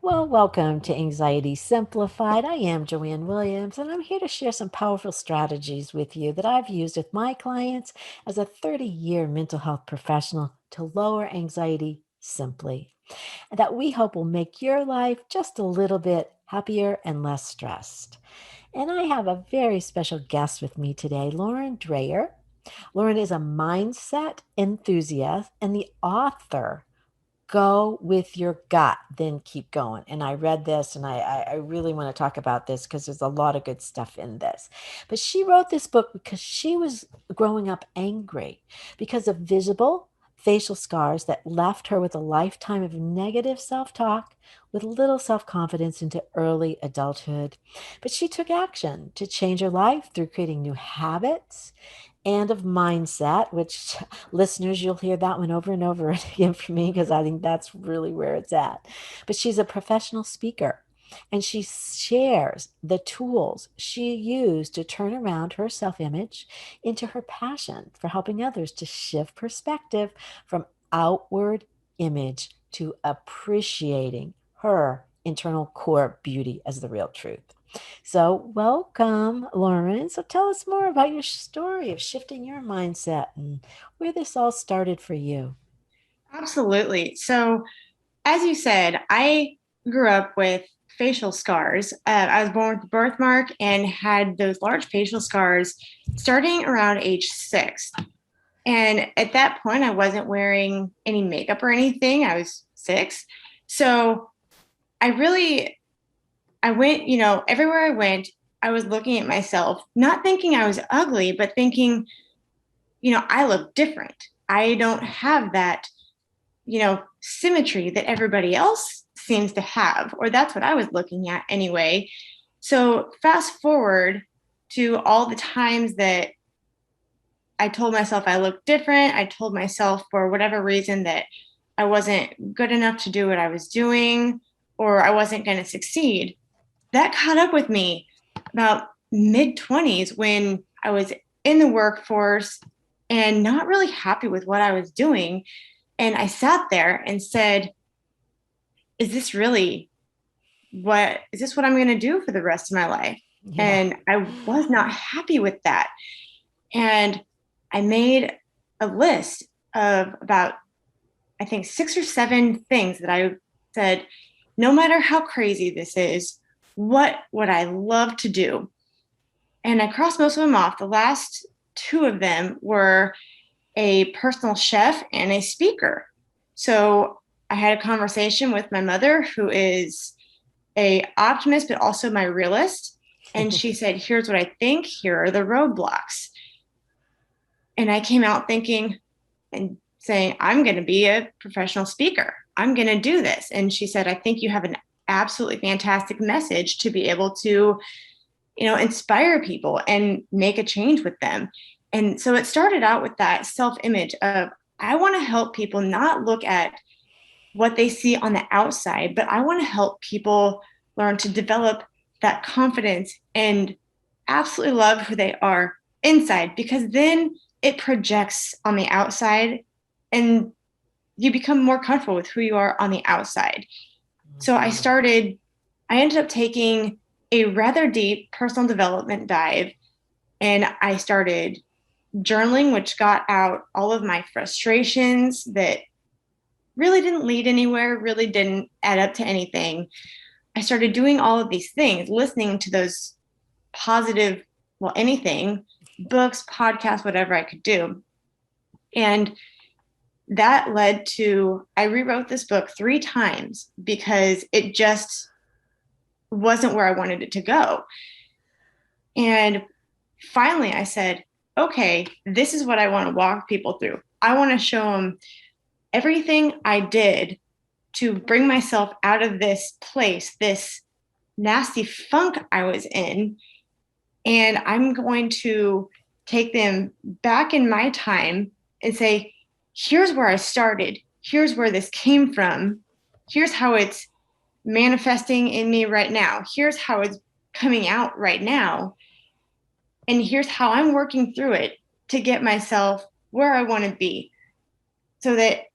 Well, welcome to Anxiety Simplified. I am Joanne Williams, and I'm here to share some powerful strategies with you that I've used with my clients as a 30-year mental health professional to lower anxiety simply, and that we hope will make your life just a little bit happier and less stressed. And I have a very special guest with me today, Lauren Dreher. Lauren is a mindset enthusiast and the author Go with your gut, then keep going. And I read this and I really want to talk about this because there's a lot of good stuff in this. But she wrote this book because she was growing up angry because of visible facial scars that left her with a lifetime of negative self talk with little self confidence into early adulthood. But she took action to change her life through creating new habits and of mindset, which listeners, you'll hear that one over and over again from me because I think that's really where it's at. But she's a professional speaker and she shares the tools she used to turn around her self image into her passion for helping others to shift perspective from outward image to appreciating her internal core beauty as the real truth. So, welcome, Lauren. So, tell us more about your story of shifting your mindset and where this all started for you. Absolutely. So, as you said, I grew up with facial scars. I was born with a birthmark and had those large facial scars starting around age 6. And at that point, I wasn't wearing any makeup or anything. I was 6. So, I went, everywhere I went, I was looking at myself, not thinking I was ugly, but thinking, I look different. I don't have that symmetry that everybody else seems to have, or that's what I was looking at anyway. So fast forward to all the times that I told myself I looked different. I told myself for whatever reason that I wasn't good enough to do what I was doing or I wasn't going to succeed. That caught up with me about mid 20s when I was in the workforce and not really happy with what I was doing. And I sat there and said, is this really is this what I'm going to do for the rest of my life? Yeah. And I was not happy with that. And I made a list of about, I think, 6 or 7 things that I said, no matter how crazy this is, what would I love to do? And I crossed most of them off. The last 2 of them were a personal chef and a speaker. So I had a conversation with my mother, who is a optimist, but also my realist. And she said, here's what I think. Here are the roadblocks. And I came out thinking and saying, I'm going to be a professional speaker. I'm going to do this. And she said, I think you have an absolutely fantastic message to be able to, inspire people and make a change with them. And so it started out with that self-image of, I want to help people not look at what they see on the outside, but I want to help people learn to develop that confidence and absolutely love who they are inside, because then it projects on the outside and you become more comfortable with who you are on the outside. So Mhm. I ended up taking a rather deep personal development dive and I started journaling, which got out all of my frustrations that really didn't lead anywhere, really didn't add up to anything. I started doing all of these things, listening to those positive, well, anything, books, podcasts, whatever I could do. And that led to, I rewrote this book 3 times because it just wasn't where I wanted it to go. And finally, I said, okay, this is what I want to walk people through. I want to show them everything I did to bring myself out of this place, this nasty funk I was in. And I'm going to take them back in my time and say, here's where I started. Here's where this came from. Here's how it's manifesting in me right now. Here's how it's coming out right now. And here's how I'm working through it to get myself where I want to be so that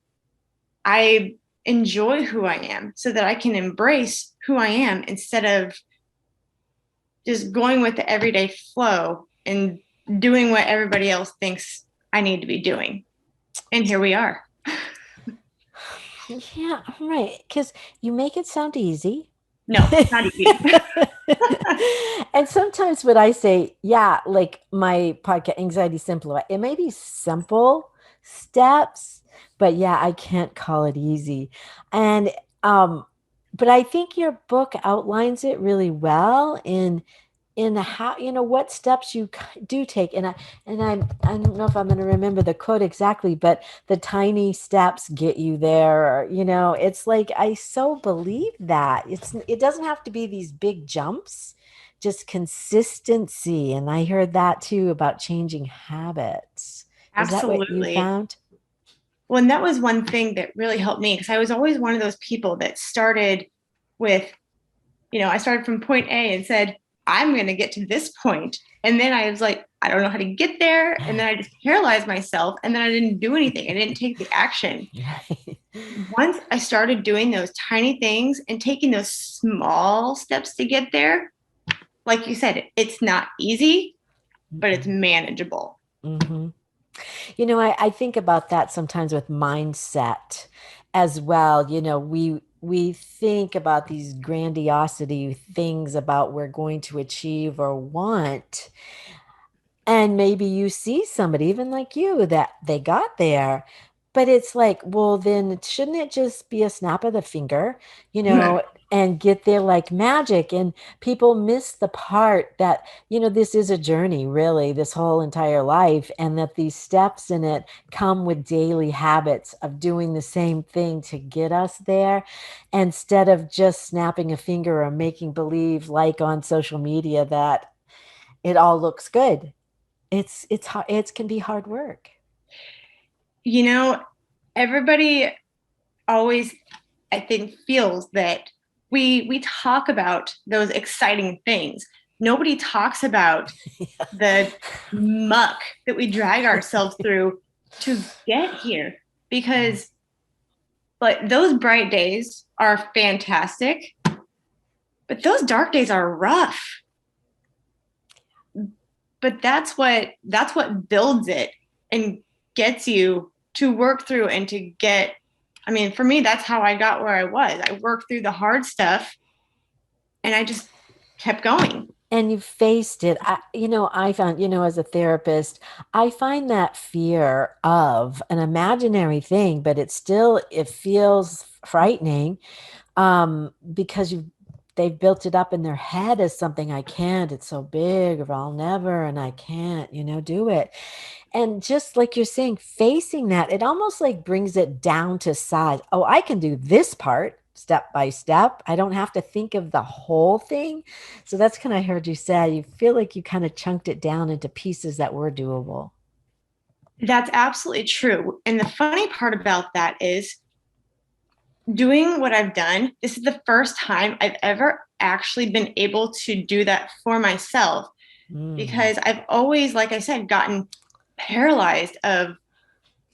I enjoy who I am so that I can embrace who I am instead of just going with the everyday flow and doing what everybody else thinks I need to be doing. And here we are. Yeah, right. Because you make it sound easy. No, not easy. And sometimes when I say, yeah, like my podcast, Anxiety Simplified, it may be simple steps, but yeah, I can't call it easy. And, um, but I think your book outlines it really well in how what steps you do take, and I don't know if I'm going to remember the quote exactly, but the tiny steps get you there, or, it's like I so believe that it doesn't have to be these big jumps, just consistency. And I heard that too about changing habits. Is that what you Absolutely. found? Well, and that was one thing that really helped me because I was always one of those people that started with, I started from point A and said, I'm going to get to this point. And then I was like, I don't know how to get there. And then I just paralyzed myself. And then I didn't do anything. I didn't take the action. Once I started doing those tiny things and taking those small steps to get there, like you said, it's not easy, but it's manageable. Mm-hmm. I think about that sometimes with mindset as well. We think about these grandiosity things about we're going to achieve or want. And maybe you see somebody, even like you, that they got there. But it's like, well, then shouldn't it just be a snap of the finger, and get there like magic? And people miss the part that, this is a journey, really, this whole entire life. And that these steps in it come with daily habits of doing the same thing to get us there, instead of just snapping a finger or making believe, like on social media, that it all looks good. It's hard. It can be hard work. you know, Everybody always, I think, feels that we talk about those exciting things. Nobody talks about the muck that we drag ourselves through to get here because but those bright days are fantastic, but those dark days are rough. But that's what builds it and gets you to work through and to get. I mean, for me, that's how I got where I was. I worked through the hard stuff and I just kept going. And you faced it. I found, as a therapist, I find that fear of an imaginary thing, but it feels frightening, because they've built it up in their head as something I can't. It's so big, or I'll never, and I can't, do it. And just like you're saying, facing that, it almost like brings it down to size. Oh, I can do this part step by step. I don't have to think of the whole thing. So that's kind of heard you say. You feel like you kind of chunked it down into pieces that were doable. That's absolutely true. And the funny part about that is doing what I've done, this is the first time I've ever actually been able to do that for myself Mm. because I've always, like I said, gotten paralyzed of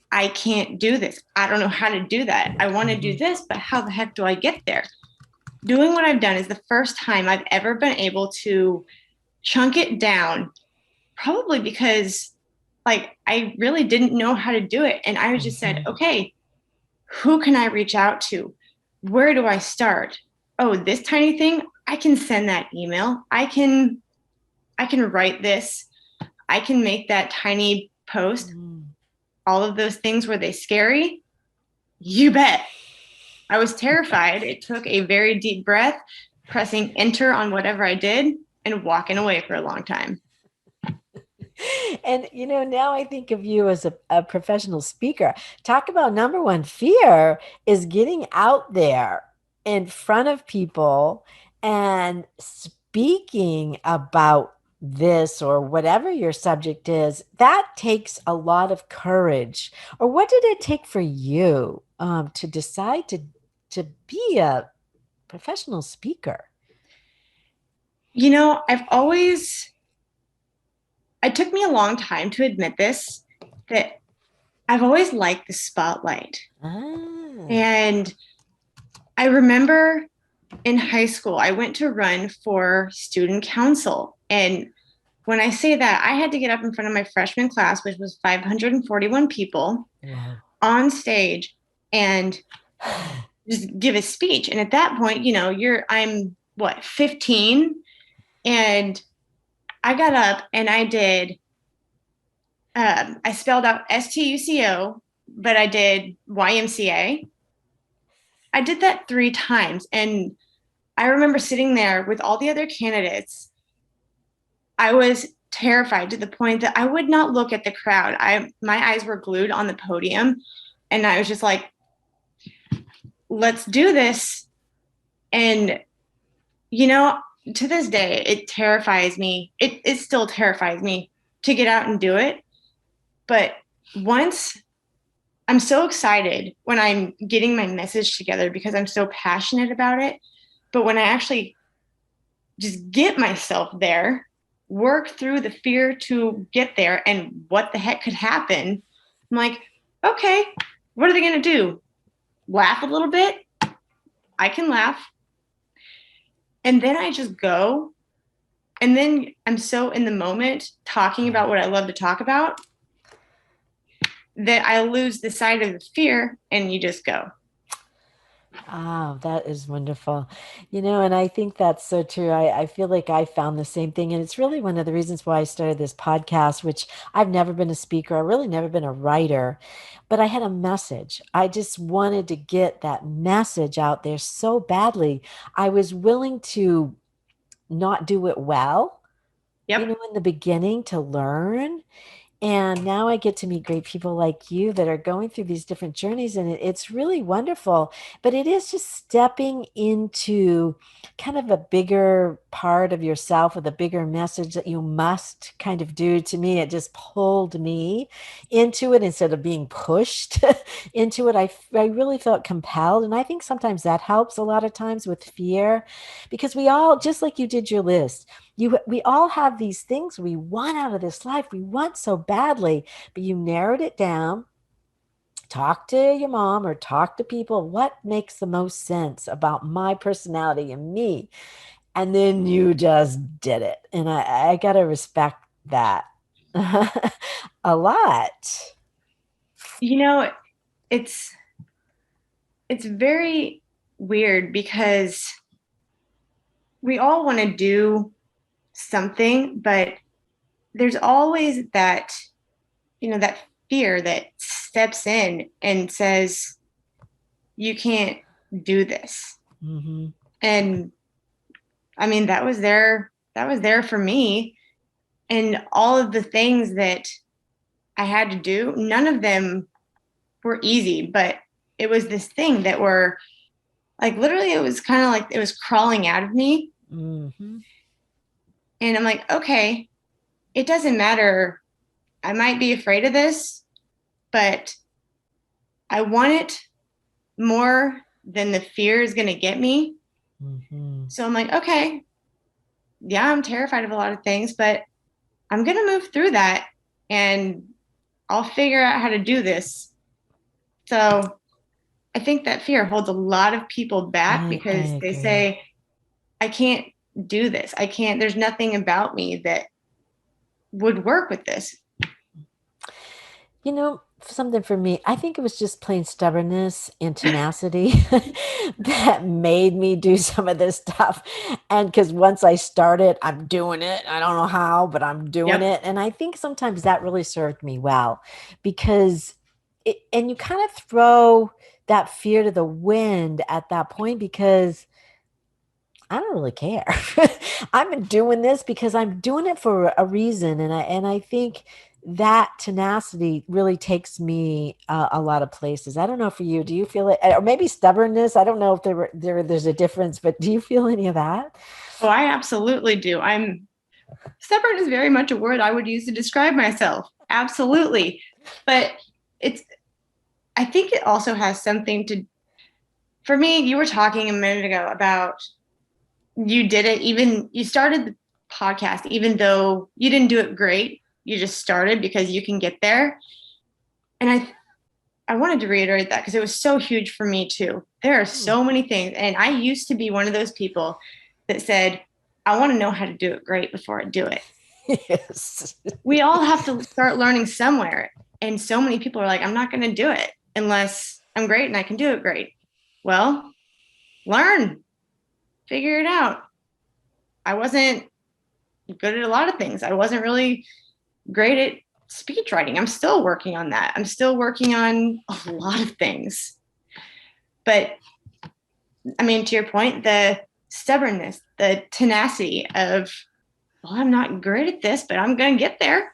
I can't do this. I don't know how to do that. I want to do Mhm. this, but how the heck do I get there? Doing what I've done is the first time I've ever been able to chunk it down, probably because like I really didn't know how to do it. And I just said, Mhm. okay, who can I reach out to? Where do I start? Oh, this tiny thing, I can send that email. I can write this. I can make that tiny post. Mm. All of those things, were they scary? You bet. I was terrified. It took a very deep breath, pressing enter on whatever I did, and walking away for a long time. And now I think of you as a professional speaker. Talk about number one fear is getting out there in front of people and speaking about this or whatever your subject is. That takes a lot of courage. Or what did it take for you, to decide to be a professional speaker? I've always, it took me a long time to admit this, that I've always liked the spotlight. Ah. And I remember in high school, I went to run for student council. And when I say that, I had to get up in front of my freshman class, which was 541 people, Wow. on stage and just give a speech. And at that point, I'm what, 15? And I got up and I did, I spelled out STUCO, but I did YMCA. I did that 3 times. And I remember sitting there with all the other candidates. I was terrified to the point that I would not look at the crowd. My eyes were glued on the podium, and I was just like, let's do this. And you know, to this day, it terrifies me. It still terrifies me to get out and do it. But once I'm so excited when I'm getting my message together because I'm so passionate about it. But when I actually just get myself there, work through the fear to get there and what the heck could happen, I'm like, okay, what are they going to do? Laugh a little bit? I can laugh. And then I just go. And then I'm so in the moment talking about what I love to talk about that I lose the sight of the fear and you just go. Oh, that is wonderful. And I think that's so true. I feel like I found the same thing. And it's really one of the reasons why I started this podcast, which I've never been a speaker. I've really never been a writer, but I had a message. I just wanted to get that message out there so badly. I was willing to not do it well, Yep. in the beginning to learn. And now I get to meet great people like you that are going through these different journeys, and it's really wonderful. But it is just stepping into kind of a bigger part of yourself with a bigger message that you must kind of do. To me, it just pulled me into it instead of being pushed into it. I really felt compelled. And I think sometimes that helps a lot of times with fear because we all, just like you did your list, we all have these things we want out of this life. We want so badly, but you narrowed it down. Talk to your mom or talk to people. What makes the most sense about my personality and me? And then you just did it. And I got to respect that a lot. You know, it's it's very weird because we all want to do something, but there's always that fear that steps in and says, you can't do this. Hmm. And I mean, that was there for me. And all of the things that I had to do, none of them were easy, but it was this thing that were like literally it was kind of like it was crawling out of me. Hmm. And I'm like, okay, it doesn't matter. I might be afraid of this, but I want it more than the fear is going to get me. Hmm. So I'm like, okay, yeah, I'm terrified of a lot of things, but I'm going to move through that and I'll figure out how to do this. So I think that fear holds a lot of people back I because they agree. say, I can't do this. I can't, there's nothing about me that would work with this. Something for me, I think it was just plain stubbornness and tenacity that made me do some of this stuff. And because once I started, I'm doing it. I don't know how, but I'm doing Yep. it. And I think sometimes that really served me well because and you kind of throw that fear to the wind at that point because I don't really care. I'm doing this because I'm doing it for a reason, and I think that tenacity really takes me a lot of places. I don't know for you. Do you feel it, or maybe stubbornness? I don't know if there's a difference, but do you feel any of that? Oh, I absolutely do. I'm stubborn is very much a word I would use to describe myself. Absolutely. But it's I think it also has something to for me, you were talking a minute ago about you did it even you started the podcast even though you didn't do it great. You just started because you can get there. And I wanted to reiterate that because it was so huge for me too. There are Hmm. so many things. And I used to be one of those people that said, I want to know how to do it great before I do it. Yes. We all have to start learning somewhere. And so many people are like, I'm not going to do it unless I'm great and I can do it great. Well, learn, figure it out. I wasn't good at a lot of things. I wasn't really great at speech writing. I'm still working on that. I'm still working on a lot of things. But I mean, to your point, the stubbornness, the tenacity of, well, I'm not great at this, but I'm going to get there.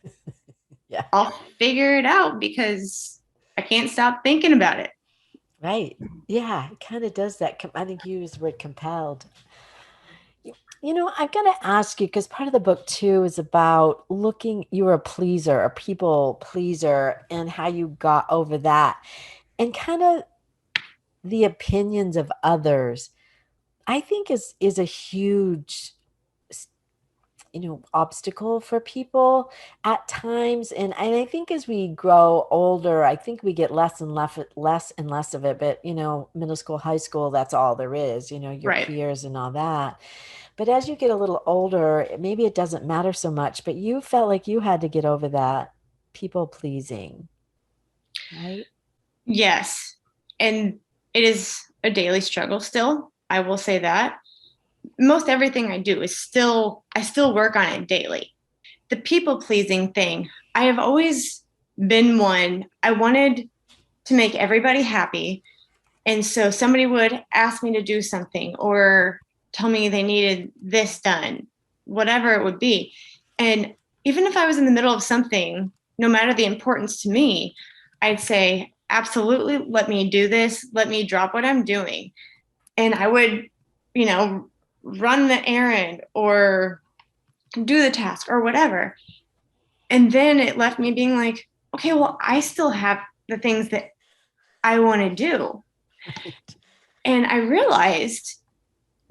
Yeah. I'll figure it out because I can't stop thinking about it. Right. Yeah, it kind of does that. I think you used the word compelled. I'm going to ask you because part of the book too is about looking, you were a pleaser, a people pleaser, and how you got over that and kind of the opinions of others. I think is a huge obstacle for people at times. And I think as we grow older, I think we get less and less of it. But middle school, high school, that's all there is, your Right. peers and all that. But as you get a little older, maybe it doesn't matter so much, but you felt like you had to get over that people pleasing, right? Yes. And it is a daily struggle still. I will say that. Most everything I do is I still work on it daily. The people pleasing thing, I have always been one. I wanted to make everybody happy. And so somebody would ask me to do something or tell me they needed this done, whatever it would be. And even if I was in the middle of something, no matter the importance to me, I'd say, absolutely, let me do this. Let me drop what I'm doing. And I would, you know, run the errand or do the task or whatever. And then it left me being like, okay, well, I still have the things that I want to do. Right. And I realized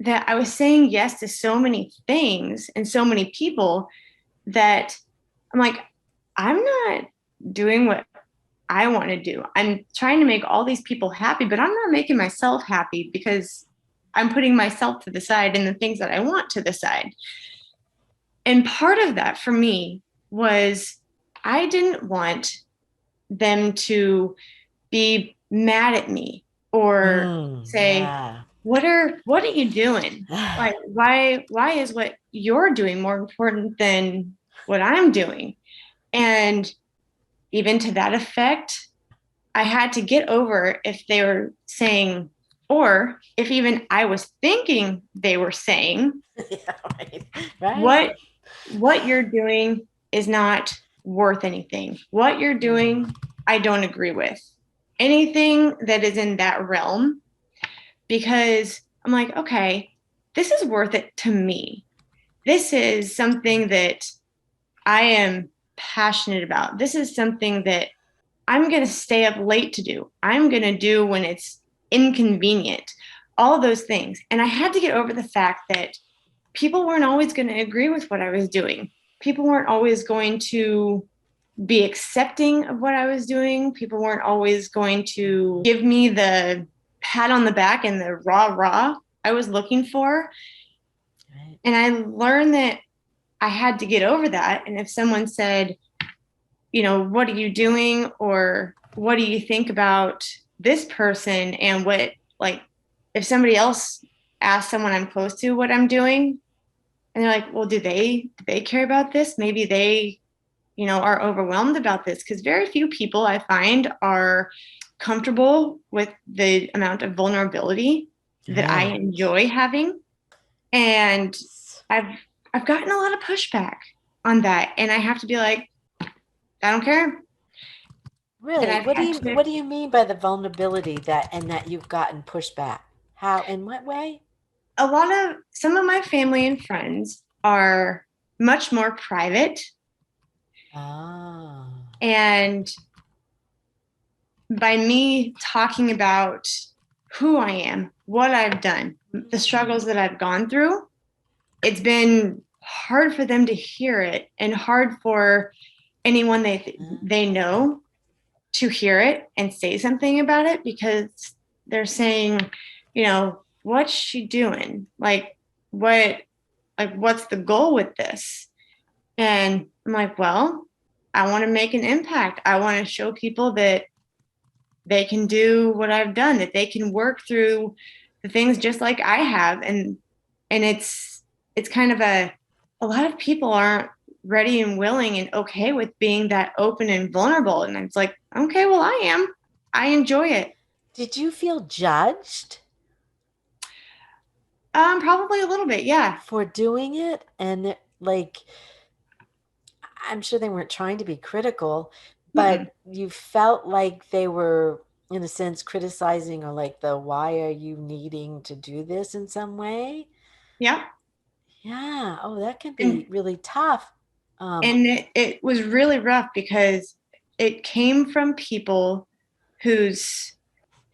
that I was saying yes to so many things and so many people that I'm like, I'm not doing what I want to do. I'm trying to make all these people happy, but I'm not making myself happy because I'm putting myself to the side and the things that I want to the side. And part of that for me was I didn't want them to be mad at me or say, Yeah. what are you doing? Like why is what you're doing more important than what I'm doing? And even to that effect, I had to get over if they were saying, or if even I was thinking they were saying, Yeah, right. Right. what what you're doing is not worth anything. What you're Mm. doing, I don't agree with. Anything that is in that realm, because I'm like, okay, this is worth it to me. This is something that I am passionate about. This is something that I'm going to stay up late to do. I'm going to do when it's inconvenient, all those things. And I had to get over the fact that people weren't always going to agree with what I was doing. People weren't always going to be accepting of what I was doing. People weren't always going to give me the pat on the back and the rah rah I was looking for. Right. And I learned that I had to get over that. And if someone said, what are you doing? Or what do you think about this person? And like, if somebody else asks someone I'm close to what I'm doing, and they're like, well, do they care about this? Maybe they, are overwhelmed about this because very few people I find are comfortable with the amount of vulnerability that I Right. enjoy having. And I've I've gotten a lot of pushback on that. And I have to be like, I don't care. And Really? I've What do had you to what do you mean by the vulnerability that you've gotten pushback? How, in what way? a lot of some of my family and friends are much more private. Ah. And by me talking about who I am, what I've done, the Mm. struggles that I've gone through, it's been hard for them to hear it and hard for anyone they Ah. know to hear it and say something about it because they're saying, what's she doing? What, what's the goal with this? And I'm like, well, I want to make an impact. I want to show people that they can do what I've done, that they can work through the things just like I have. And it's kind of a lot of people aren't ready and willing and okay with being that open and vulnerable. And it's like, okay, well, I am. I enjoy it. Did you feel judged Probably a little bit, yeah. for doing it? And like, I'm sure they weren't trying to be critical, Mm-mm. but you felt like they were, in a sense, criticizing or like the why are you needing to do this in some way? Yeah. Yeah. Oh, that can be And really tough. Um, and it was really rough because it came from people who's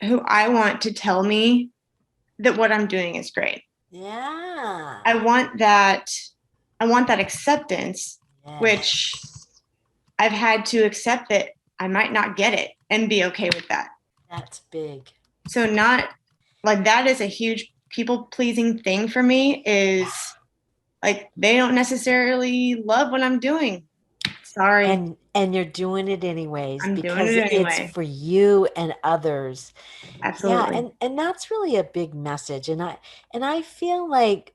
who I want to tell me that what I'm doing is great. I yeah. want that I want that acceptance, which Yes. I've had to accept that I might not get it and be okay with that. That's big. So not like that is a huge people pleasing thing for me Yeah. is like they don't necessarily love what I'm doing. Sorry, And you're doing it anyways I'm doing because it it's anyway. for you and others. Yeah, Absolutely. and that's really a big message. And I feel like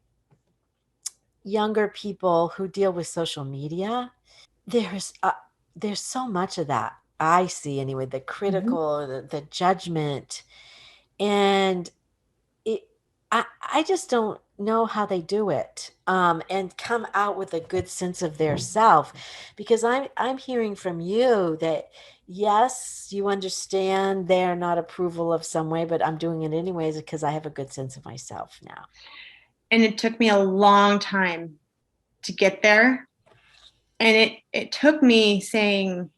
younger people who deal with social media, there's so much of that. I see anyway, the Mhm. critical, the judgment, and it I just don't know how they do it, and come out with a good sense of their self, because I'm hearing from you that yes, you understand they're not approval of some way, but I'm doing it anyways because I have a good sense of myself now. And it took me a long time to get there. And it took me saying,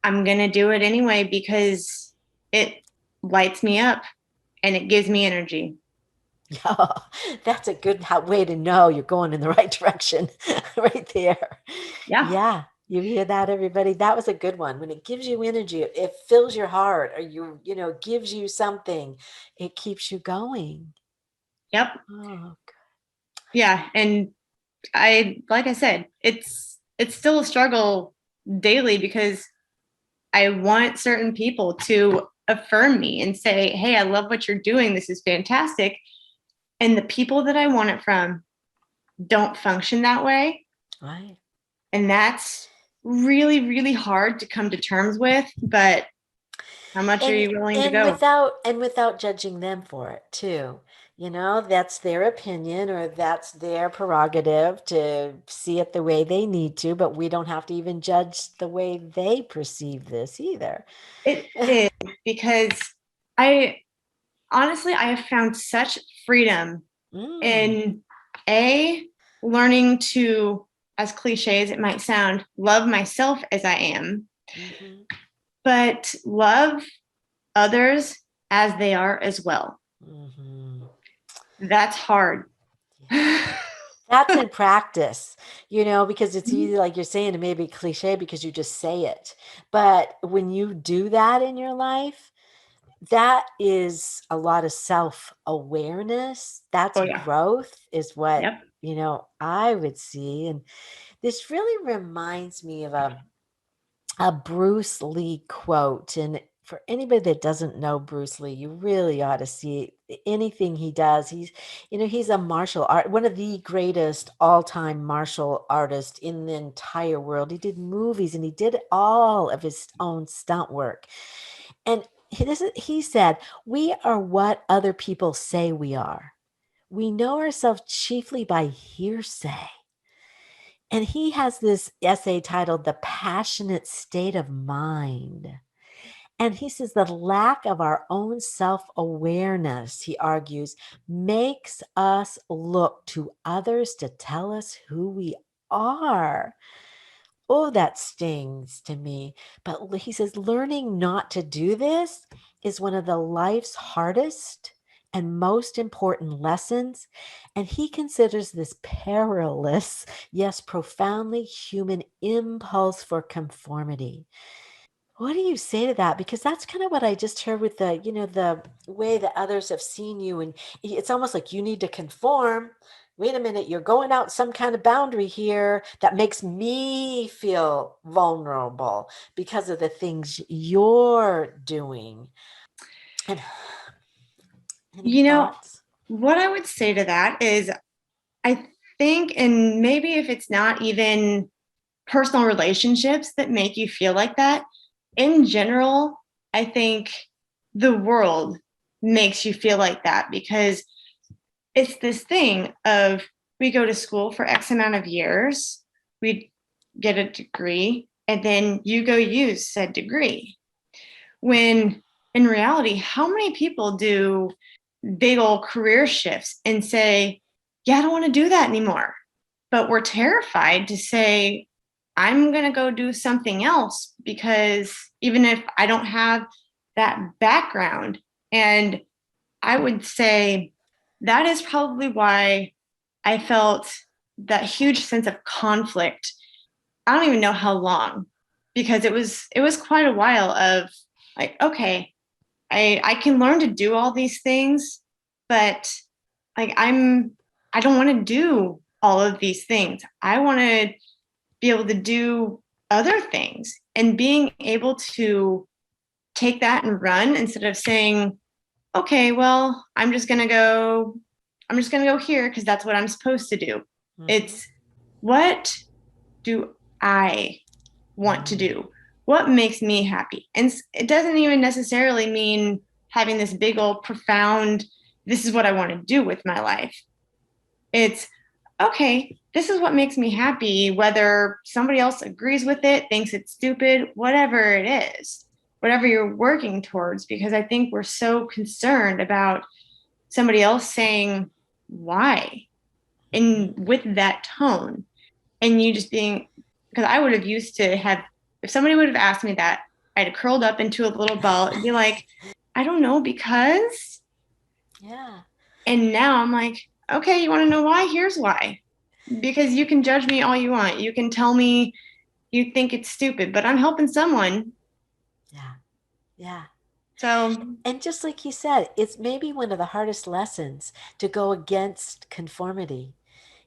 I'm going to do it anyway because it lights me up and it gives me energy. Yeah, that's a good way to know you're going in the right direction right there. Yeah. Yeah, you hear that, everybody? That was a good one. When it gives you energy, it fills your heart, or gives you something, it keeps you going. Yep. Oh, Yeah. And like I said, it's still a struggle daily because I want certain people to affirm me and say, hey, I love what you're doing. This is fantastic. And the people that I want it from don't function that way. right. And that's really, really hard to come to terms with. But how much are and you willing to and go? without judging them for it too. That's their opinion, or that's their prerogative to see it the way they need to, but we don't have to even judge the way they perceive this either. It is because I honestly, I have found such freedom Mm, in a learning to, as cliche as it might sound, love myself as I am, hmm but love others as they are as well. hmm That's hard. That's in practice, because it's easy, like you're saying, it may be cliche because you just say it. But when you do that in your life, that is a lot of self-awareness. That's Oh yeah. growth, is what, Yep. I would see. And this really reminds me of a Bruce Lee quote. And for anybody that doesn't know Bruce Lee, you really ought to see anything he does. He's a martial art, one of the greatest all-time martial artists in the entire world. He did movies and he did all of his own stunt work. And he said, "We are what other people say we are. We know ourselves chiefly by hearsay." And he has this essay titled "The Passionate State of Mind." And he says the lack of our own self awareness, he argues, makes us look to others to tell us who we are. Oh, that stings to me. But he says learning not to do this is one of the life's hardest and most important lessons. And he considers this perilous, yes, profoundly human impulse for conformity. What do you say to that? Because that's kind of what I just heard with the, the way that others have seen you. And it's almost like you need to conform. Wait a minute, you're going out some kind of boundary here that makes me feel vulnerable because of the things you're doing. And any You know, thoughts? what I would say to that is I think, and maybe if it's not even personal relationships that make you feel like that, in general, I think the world makes you feel like that because it's this thing of we go to school for X amount of years, we get a degree, and then you go use said degree. When in reality, how many people do big old career shifts and say, yeah, I don't want to do that anymore? But we're terrified to say, I'm going to go do something else because even if I don't have that background. And I would say that is probably why I felt that huge sense of conflict. I don't even know how long because it was quite a while of like, okay, I can learn to do all these things, but like I don't want to do all of these things. I want to be able to do other things and being able to take that and run instead of saying, okay, well, I'm just going to go here because that's what I'm supposed to do. Hmm. It's what do I want to Mm, do? What makes me happy? And it doesn't even necessarily mean having this big old profound, this is what I want to do with my life. It's okay, this is what makes me happy, whether somebody else agrees with it, thinks it's stupid, whatever it is, whatever you're working towards, because I think we're so concerned about somebody else saying why mhm. and with that tone. And you just being, because I would have used to have, if somebody would have asked me that, I'd have curled up into a little ball and be like, I don't know, because. Yeah. And now I'm like, okay, you want to know why? Here's why. Because you can judge me all you want. You can tell me you think it's stupid, but I'm helping someone. Yeah. Yeah. So, And just like you said, it's maybe one of the hardest lessons to go against conformity.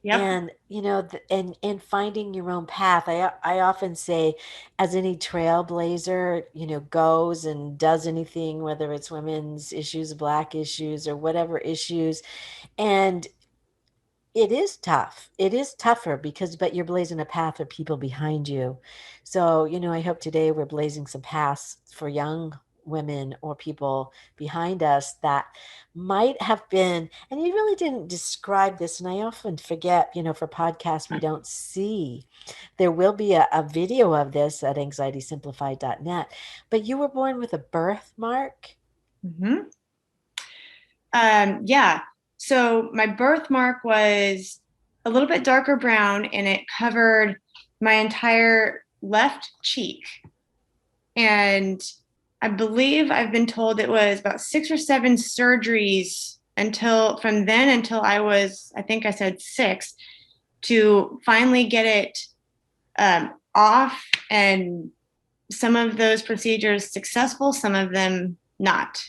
yep. And and finding your own path. I often say, as any trailblazer, goes and does anything, whether it's women's issues, black issues, or whatever issues, and it is tough. It is tougher but you're blazing a path for people behind you. So, I hope today we're blazing some paths for young women or people behind us that might have been, and you really didn't describe this, and I often forget, for podcasts we don't see. There will be a video of this at anxietysimplified.net, but you were born with a birthmark. Mm-hmm. Yeah. So my birthmark was a little bit darker brown and it covered my entire left cheek. And I believe I've been told it was about 6 or 7 surgeries until from then until I was, I think I said 6, to finally get it off. And some of those procedures successful, some of them not.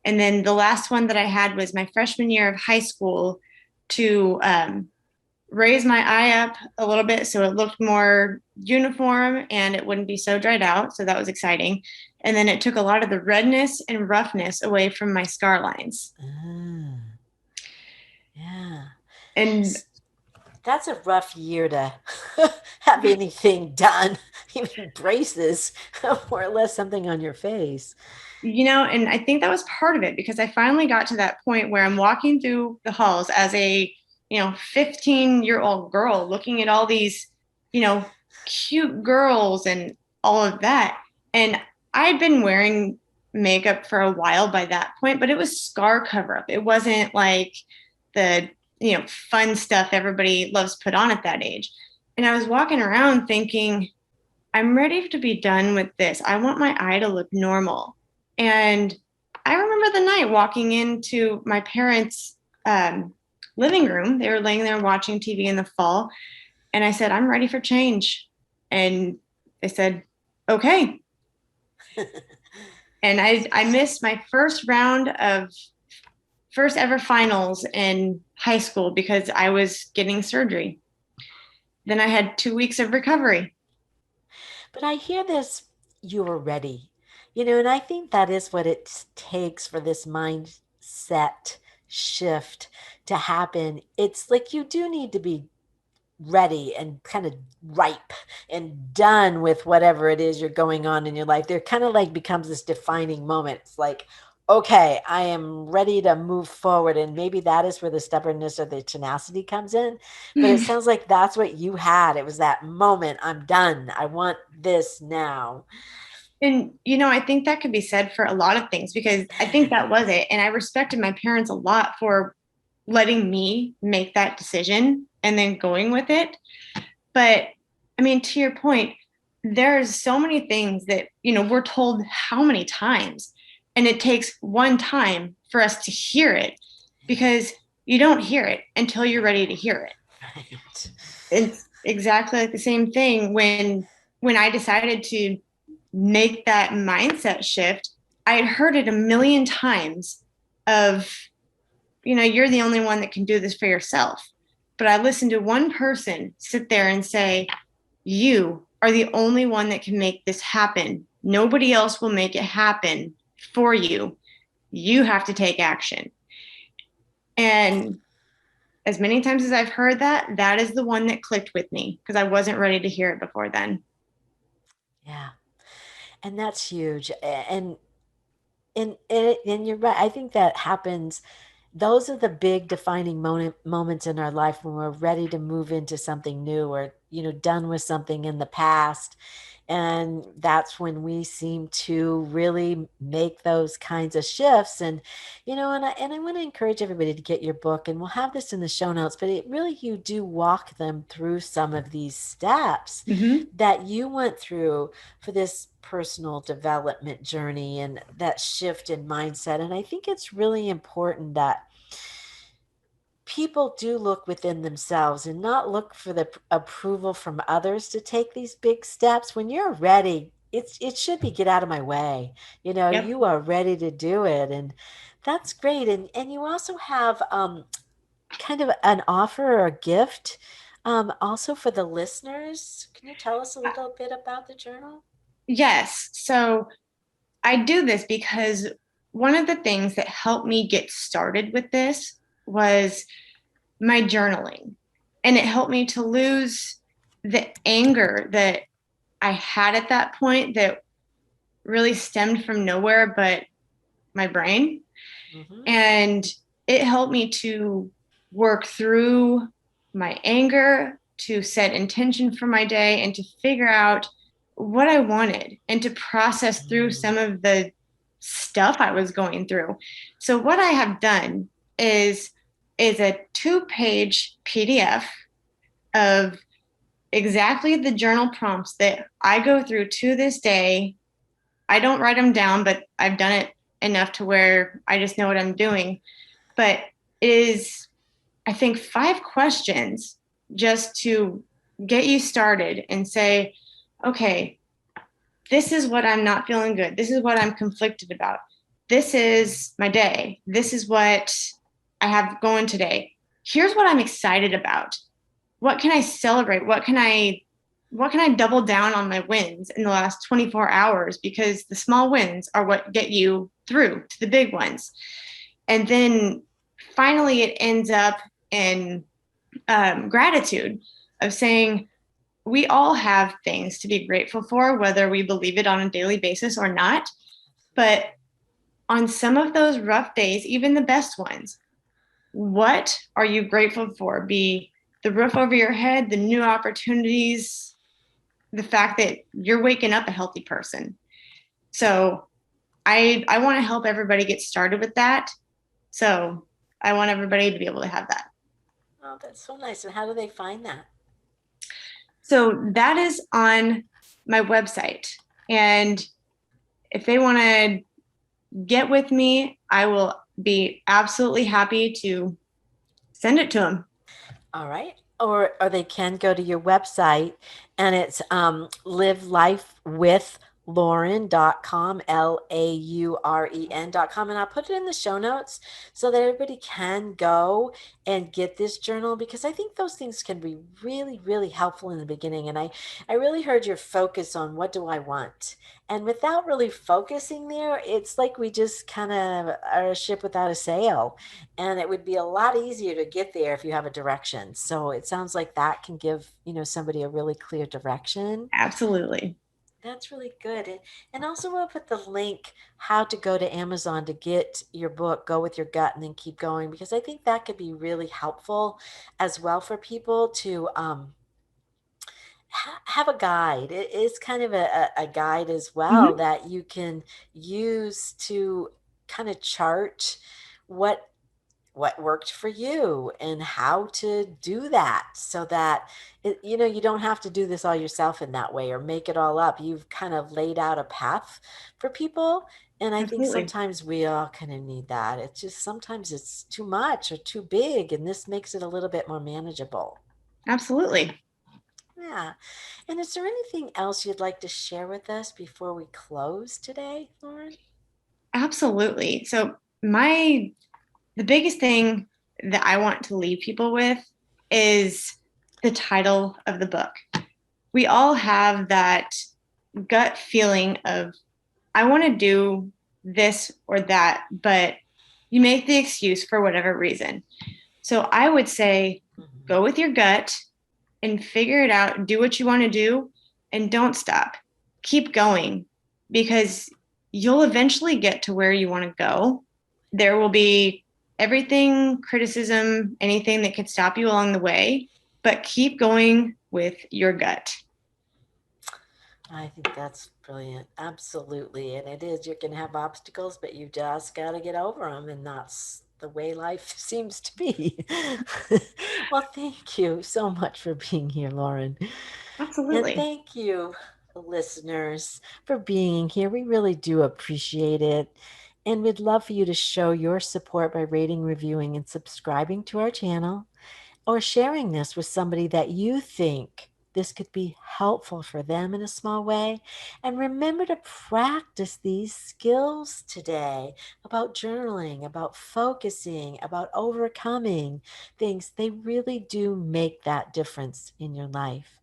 And then the last one that I had was my freshman year of high school to raise my eye up a little bit so it looked more uniform and it wouldn't be so dried out. So that was exciting. And then it took a lot of the redness and roughness away from my scar lines. Ah, yeah. And That's a rough year to have anything done, even braces, more or less something on your face. and I think that was part of it because I finally got to that point where I'm walking through the halls as a, 15-year-old girl looking at all these, you know, cute girls and all of that. And I'd been wearing makeup for a while by that point, but it was scar cover up. It wasn't like the, fun stuff everybody loves to put on at that age. And I was walking around thinking, I'm ready to be done with this. I want my eye to look normal. And I remember the night walking into my parents' living room. They were laying there watching TV in the fall. And I said, I'm ready for change. And they said, okay. And I missed my first round of first ever finals in high school because I was getting surgery. Then I had 2 weeks of recovery. But I hear this, you were ready. And I think that is what it takes for this mindset shift to happen. It's like you do need to be ready and kind of ripe and done with whatever it is you're going on in your life. There kind of like becomes this defining moment. It's like, okay, I am ready to move forward. And maybe that is where the stubbornness or the tenacity comes in. But it sounds like that's what you had. It was that moment. I'm done. I want this now. And, I think that could be said for a lot of things because I think that was it. And I respected my parents a lot for letting me make that decision and then going with it. But I mean, to your point, there's so many things that, we're told how many times, and it takes one time for us to hear it because you don't hear it until you're ready to hear it. Right. It's exactly like the same thing when I decided to make that mindset shift. I had heard it a million times of, you're the only one that can do this for yourself. But I listened to one person sit there and say, you are the only one that can make this happen. Nobody else will make it happen for you. You have to take action. And as many times as I've heard that, that is the one that clicked with me because I wasn't ready to hear it before then. Yeah. And that's huge. And you're right. I think that happens. Those are the big defining moments in our life when we're ready to move into something new or, done with something in the past. And that's when we seem to really make those kinds of shifts. And I want to encourage everybody to get your book, and we'll have this in the show notes, but it really, you do walk them through some of these steps Mm-hmm. that you went through for this personal development journey and that shift in mindset. And I think it's really important that people do look within themselves and not look for the approval from others to take these big steps. When you're ready, it should be get out of my way. Yep. You are ready to do it, and that's great. And you also have kind of an offer or a gift also for the listeners. Can you tell us a little bit about the journal? Yes. So I do this because one of the things that helped me get started with this was my journaling. And it helped me to lose the anger that I had at that point that really stemmed from nowhere but my brain. Hmm. And it helped me to work through my anger, to set intention for my day, and to figure out what I wanted and to process through some of the stuff I was going through. So what I have done is a 2-page PDF of exactly the journal prompts that I go through to this day. I don't write them down, but I've done it enough to where I just know what I'm doing. But it is, I think, 5 questions just to get you started and say, okay, this is what I'm not feeling good. This is what I'm conflicted about. This is my day. This is what I have going today. Here's what I'm excited about. What can I celebrate? What can I double down on my wins in the last 24 hours because the small wins are what get you through to the big ones. And then finally it ends up in gratitude of saying we all have things to be grateful for, whether we believe it on a daily basis or not. But on some of those rough days, even the best ones, what are you grateful for? Be the roof over your head, the new opportunities, the fact that you're waking up a healthy person. So I want to help everybody get started with that. So I want everybody to be able to have that. Oh, that's so nice. And how do they find that? So that is on my website. And if they want to get with me, I will be absolutely happy to send it to them. All right. Or they can go to your website, and it's Live Life with Lauren.com, Lauren.com. And I'll put it in the show notes so that everybody can go and get this journal because I think those things can be really, really helpful in the beginning. And I really heard your focus on what do I want? And without really focusing there, it's like we just kind of are a ship without a sail. And it would be a lot easier to get there if you have a direction. So it sounds like that can give, somebody a really clear direction. Absolutely. That's really good. And also we'll put the link how to go to Amazon to get your book, Go With Your Gut and then keep going, because I think that could be really helpful as well for people to have a guide. It is kind of a guide as well Hmm. that you can use to kind of chart what what worked for you and how to do that so that you don't have to do this all yourself in that way or make it all up. You've kind of laid out a path for people, and I think Absolutely. sometimes we all kind of need that. It's just sometimes it's too much or too big, and this makes it a little bit more manageable. Absolutely. Yeah. And is there anything else you'd like to share with us before we close today, Lauren? Absolutely. So my the biggest thing that I want to leave people with is the title of the book. We all have that gut feeling of I want to do this or that, but you make the excuse for whatever reason. So I would say Mhm. go with your gut and figure it out, do what you want to do, and don't stop. Keep going because you'll eventually get to where you want to go. There will be everything, criticism, anything that could stop you along the way, but keep going with your gut. I think that's brilliant. Absolutely. And it is, you can have obstacles, but you just got to get over them. And that's the way life seems to be. Well, thank you so much for being here, Lauren. And Absolutely. thank you, listeners, for being here. We really do appreciate it. And we'd love for you to show your support by rating, reviewing, and subscribing to our channel or sharing this with somebody that you think this could be helpful for them in a small way. And remember to practice these skills today about journaling, about focusing, about overcoming things. They really do make that difference in your life.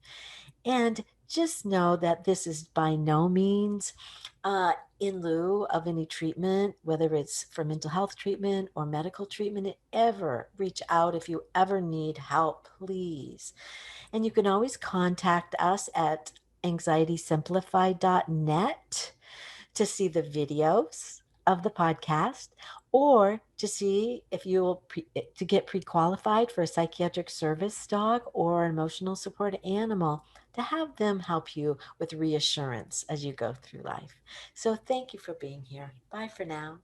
And just know that this is by no means in lieu of any treatment, whether it's for mental health treatment or medical treatment. Ever reach out if you ever need help, please. And you can always contact us at anxietysimplified.net to see the videos of the podcast or to see if you will to get pre-qualified for a psychiatric service dog or emotional support animal to have them help you with reassurance as you go through life. So thank you for being here. Bye for now.